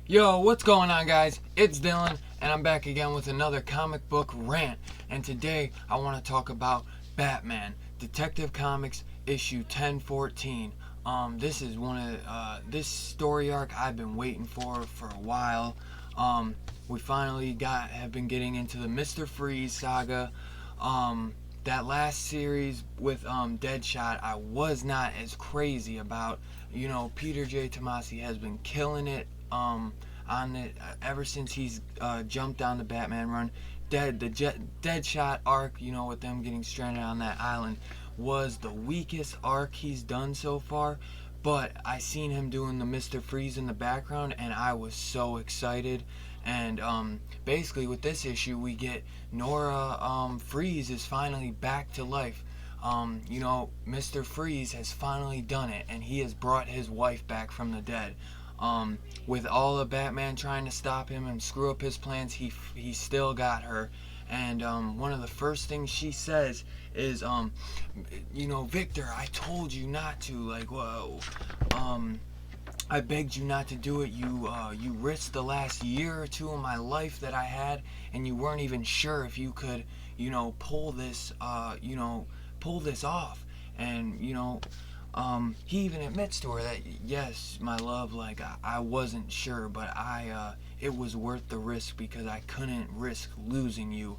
Yo, what's going on, guys? It's Dylan, and I'm back again with another comic book rant. And today I want to talk about Batman, Detective Comics issue 1014. This is this story arc I've been waiting for a while. We finally have been getting into the Mr. Freeze saga. That last series with Deadshot, I was not as crazy about. Peter J. Tomasi has been killing it on it ever since he's jumped on the Batman run. Deadshot arc, with them getting stranded on that island, was the weakest arc he's done so far. But I seen him doing the Mr. Freeze in the background, and I was so excited. And basically, with this issue, we get Nora Freeze is finally back to life. Mr. Freeze has finally done it, and he has brought his wife back from the dead. With all of Batman trying to stop him and screw up his plans, he still got her. And one of the first things she says is, Victor, I told you not to. Like, whoa. I begged you not to do it. You risked the last year or two of my life that I had, and you weren't even sure if you could, pull this off. And he even admits to her that, yes, my love, like I wasn't sure, but it was worth the risk because I couldn't risk losing you.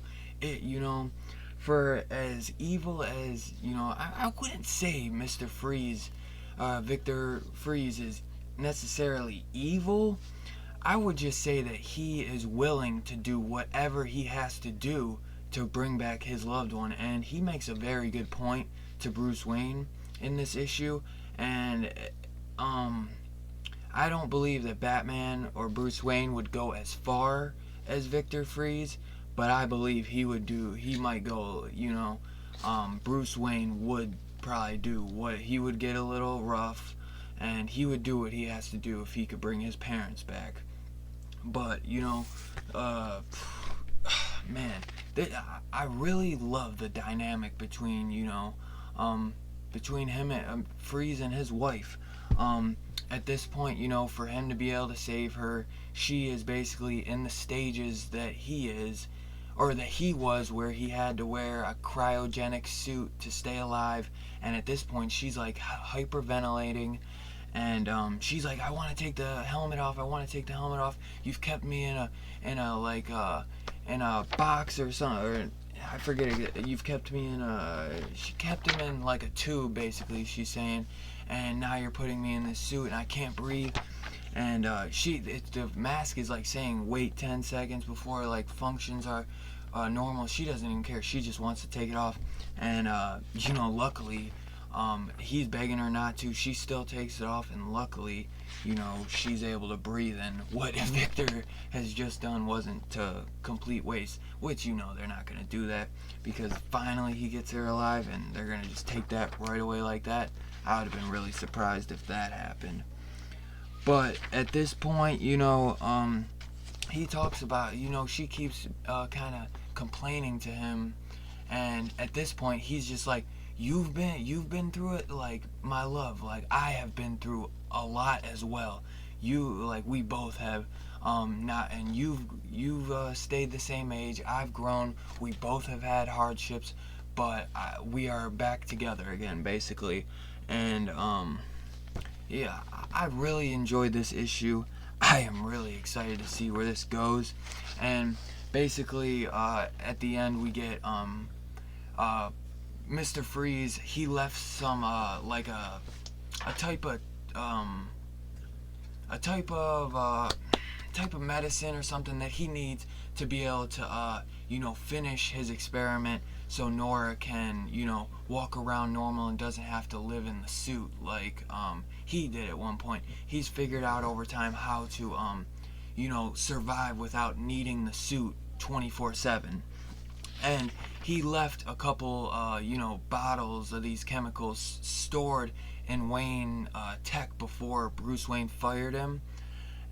For as evil as I wouldn't say Mr. Freeze, Victor Freeze is necessarily evil. I would just say that he is willing to do whatever he has to do to bring back his loved one, and he makes a very good point to Bruce Wayne in this issue. And I don't believe that Batman or Bruce Wayne would go as far as Victor Freeze, but I believe he might go, Bruce Wayne would probably do what he would get a little rough, and he would do what he has to do if he could bring his parents back. But man, I really love the dynamic between between him and Freeze and his wife. At this point, for him to be able to save her, she is basically in the stages that he is, or that he was, where he had to wear a cryogenic suit to stay alive. And at this point, she's like hyperventilating, and she's like, I want to take the helmet off. I want to take the helmet off. You've kept me in a box or something, or I forget it. You've kept me in a. She kept him in like a tube, basically. She's saying, and now you're putting me in this suit, and I can't breathe. And the mask is like saying wait 10 seconds before like functions are normal. She doesn't even care. She just wants to take it off. And luckily, he's begging her not to. She still takes it off, and luckily, she's able to breathe. And what Victor has just done wasn't to complete waste, which they're not going to do that, because finally he gets her alive, and they're going to just take that right away like that. I would have been really surprised if that happened. But at this point, he talks about, she keeps kind of complaining to him, and at this point he's just like, you've been through it, like, my love, like I have been through a lot as well. We both have, not, and you've stayed the same age. I've grown. We both have had hardships, but we are back together again, basically. And yeah, I really enjoyed this issue. I am really excited to see where this goes. And basically, at the end, we get Mr. Freeze. He left some like a type of medicine or something that he needs to be able to finish his experiment, so Nora can walk around normal and doesn't have to live in the suit like he did at one point. He's figured out over time how to survive without needing the suit 24/7. And he left a couple bottles of these chemicals stored in Wayne Tech before Bruce Wayne fired him,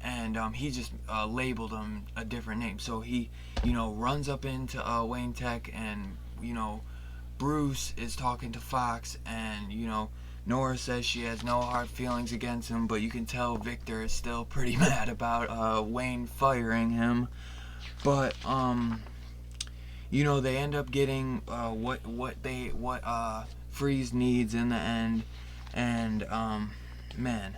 and he just labeled them a different name. So he runs up into Wayne Tech, and Bruce is talking to Fox, and Nora says she has no hard feelings against him, but you can tell Victor is still pretty mad about Wayne firing him. But you know, they end up getting what Freeze needs in the end, and man,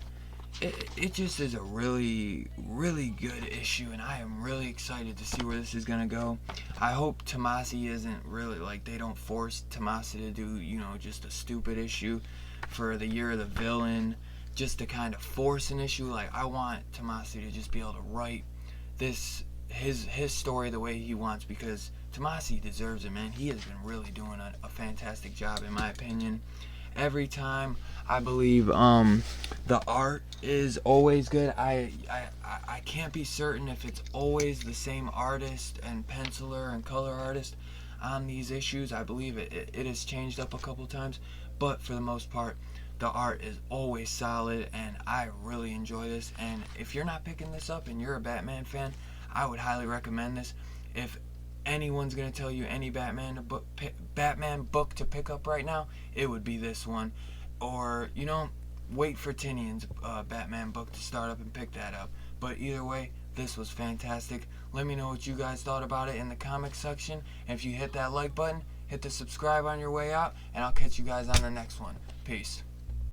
it just is a really good issue, and I am really excited to see where this is gonna go. I hope Tomasi isn't really, like, they don't force Tomasi to do, you know, just a stupid issue for the Year of the Villain, just to kind of force an issue. Like, I want Tomasi to just be able to write this his story the way he wants, because Tomasi deserves it, man. He has been really doing a fantastic job, in my opinion. Every time, I believe the art is always good. I can't be certain if it's always the same artist and penciler and color artist on these issues. I believe it has changed up a couple times, but for the most part, the art is always solid, and I really enjoy this. And if you're not picking this up and you're a Batman fan, I would highly recommend this. If anyone's gonna tell you any Batman book to pick up right now, it would be this one. Or, you know, wait for Tinian's Batman book to start up and pick that up. But either way, this was fantastic. Let me know what you guys thought about it in the comment section. And if you hit that like button, hit the subscribe on your way out, and I'll catch you guys on the next one. Peace.